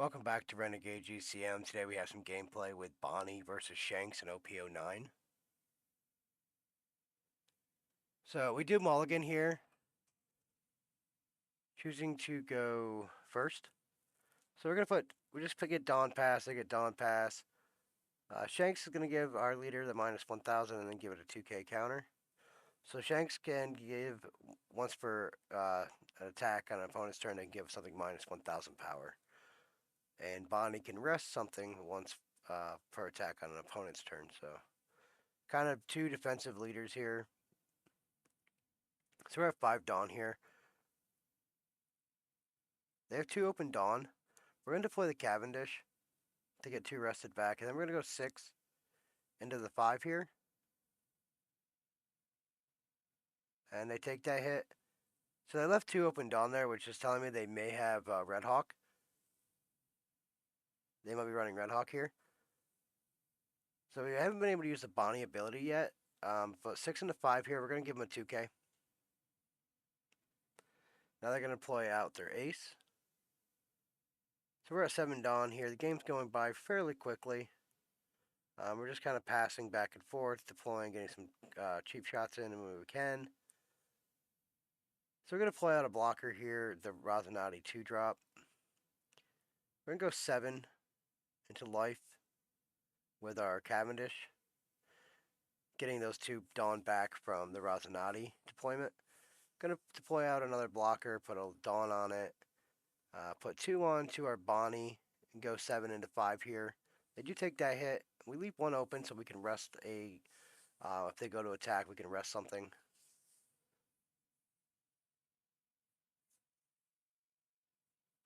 Welcome back to Renegade GCM. Today we have some gameplay with Bonney versus Shanks in OP09. So we do mulligan here, choosing to go first. So we just get Dawn Pass, they get Dawn Pass. Shanks is going to give our leader the minus 1000 and then give it a 2k counter. So Shanks can give once for an attack on an opponent's turn, they can give something minus 1000 power. And Bonney can rest something once per attack on an opponent's turn. So kind of two defensive leaders here. So we're at 5 Dawn here. They have 2 open Dawn. We're going to deploy the Cavendish to get 2 rested back. And then we're going to go 6 into the 5 here. And they take that hit. So they left 2 open Dawn there, which is telling me they may have Red Hawk. They might be running Red Hawk here. So we haven't been able to use the Bonney ability yet. But 6 into 5 here, we're going to give them a 2k. Now they're going to deploy out their ace. So we're at 7 Dawn here. The game's going by fairly quickly. We're just kind of passing back and forth, deploying, getting some cheap shots in when we can. So we're going to play out a blocker here, the Rosinati 2-drop. We're going to go 7 into life with our Cavendish, getting those 2 Dawn back from the Rosinati deployment. Going to deploy out another blocker, put a Dawn on it, put 2 on to our Bonney, and go 7 into 5 here. They do take that hit. We leave 1 open so we can rest a, if they go to attack, we can rest something.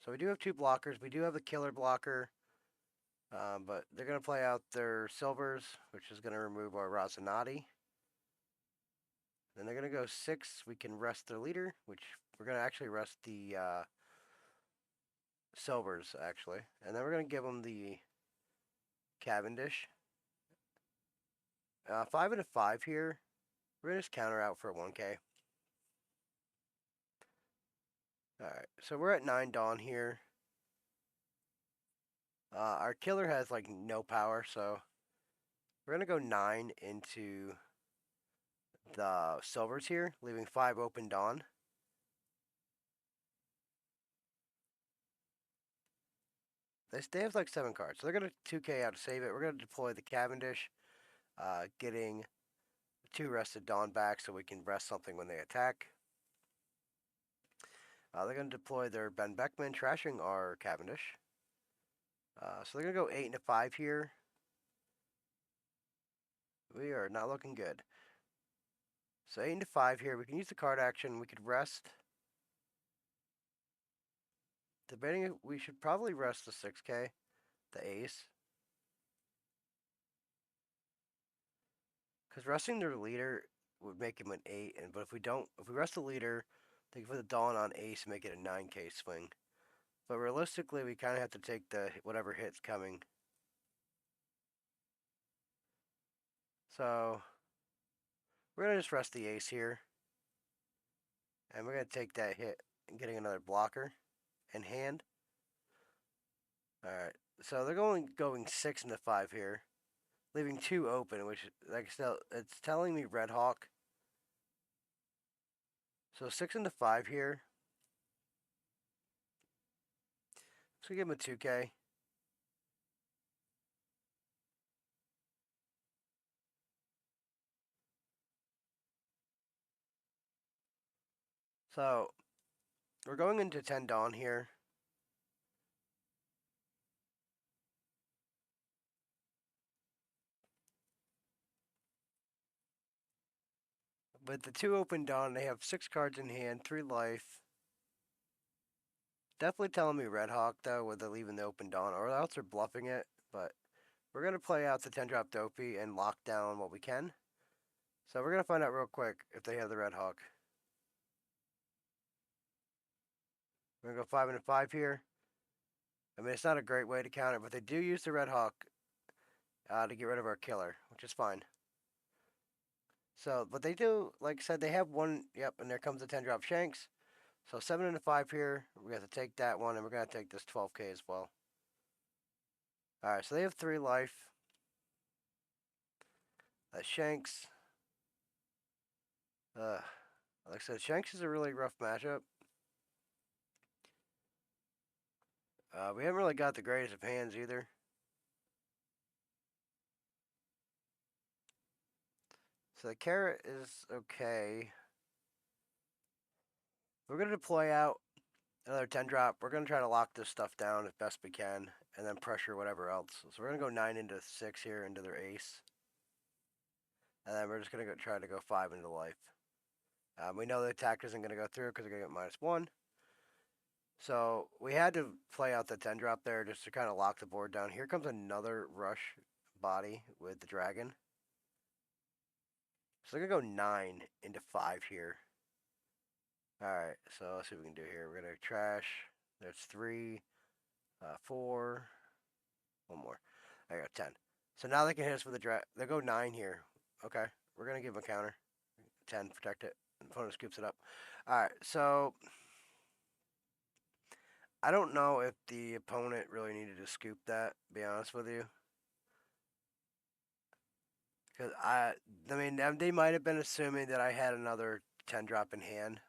So we do have 2 blockers. We do have a killer blocker, but they're going to play out their silvers, which is going to remove our Rosinati. Then they're going to go 6. We can rest their leader, which we're going to actually rest the silvers, actually. And then we're going to give them the Cavendish. 5 into 5 here. We're going to just counter out for a 1k. Alright, so we're at 9 Dawn here. Our killer has like no power, so we're going to go 9 into the silvers here, leaving 5 open Dawn. They have like 7 cards, so they're going to 2k out to save it. We're going to deploy the Cavendish, getting 2 rested Dawn back so we can rest something when they attack. They're going to deploy their Ben Beckman, trashing our Cavendish. So they're going to go 8 into 5 here. We are not looking good. So 8 into 5 here. We can use the card action. We could rest. Debating, we should probably rest the 6k, the ace. Because resting their leader would make him an 8. But if we rest the leader, they can put the Dawn on ace and make it a 9k swing. But realistically, we kind of have to take the whatever hit's coming. So we're going to just rest the ace here. And we're going to take that hit and getting another blocker in hand. Alright, so they're going 6 into 5 here. Leaving 2 open, which, like I said, it's telling me Red Hawk. So 6 into 5 here. So give him a 2k. So we're going into 10 Dawn here. With the 2 open Dawn, they have 6 cards in hand, 3 life. Definitely telling me Red Hawk, though, with leaving the open Dawn, or else they're bluffing it. But we're going to play out the 10-drop Dopey and lock down what we can. So we're going to find out real quick if they have the Red Hawk. We're going to go 5 into 5 here. I mean, it's not a great way to counter, but they do use the Red Hawk to get rid of our killer, which is fine. So, but they do, like I said, they have 1, yep, and there comes the 10-drop Shanks. So 7 into 5 here, we have to take that one, and we're going to take this 12k as well. Alright, so they have 3 life. Shanks. Like I said, Shanks is a really rough matchup. We haven't really got the greatest of hands either. So the carrot is okay. We're going to deploy out another 10 drop. We're going to try to lock this stuff down as best we can and then pressure whatever else. So we're going to go 9 into 6 here into their ace. And then we're just going to try to go 5 into life. We know the attack isn't going to go through because they're going to get -1. So we had to play out the 10 drop there just to kind of lock the board down. Here comes another rush body with the dragon. So they're going to go 9 into 5 here. Alright, so let's see what we can do here. We're going to trash. There's 3, 4, one more. I got 10. So now they can hit us with a dragon. They go 9 here. Okay, we're going to give them a counter. 10, protect it. The opponent scoops it up. Alright, so I don't know if the opponent really needed to scoop that, to be honest with you. Because I mean, they might have been assuming that I had another 10 drop in hand.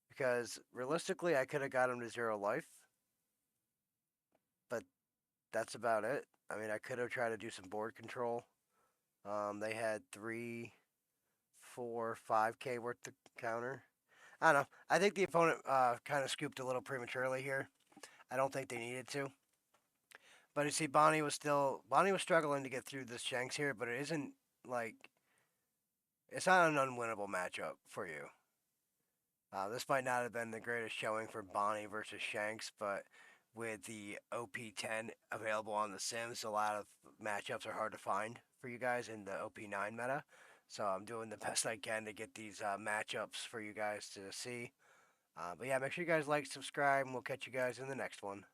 Because realistically, I could have got him to 0 life. But that's about it. I mean, I could have tried to do some board control. They had 3, 4, 5K worth to counter. I don't know. I think the opponent kind of scooped a little prematurely here. I don't think they needed to. But you see, Bonney was struggling to get through this Shanks here, but it isn't like it's not an unwinnable matchup for you. This might not have been the greatest showing for Bonney versus Shanks, but with the OP10 available on the Sims, a lot of matchups are hard to find for you guys in the OP9 meta. So I'm doing the best I can to get these matchups for you guys to see. But yeah, make sure you guys like, subscribe, and we'll catch you guys in the next one.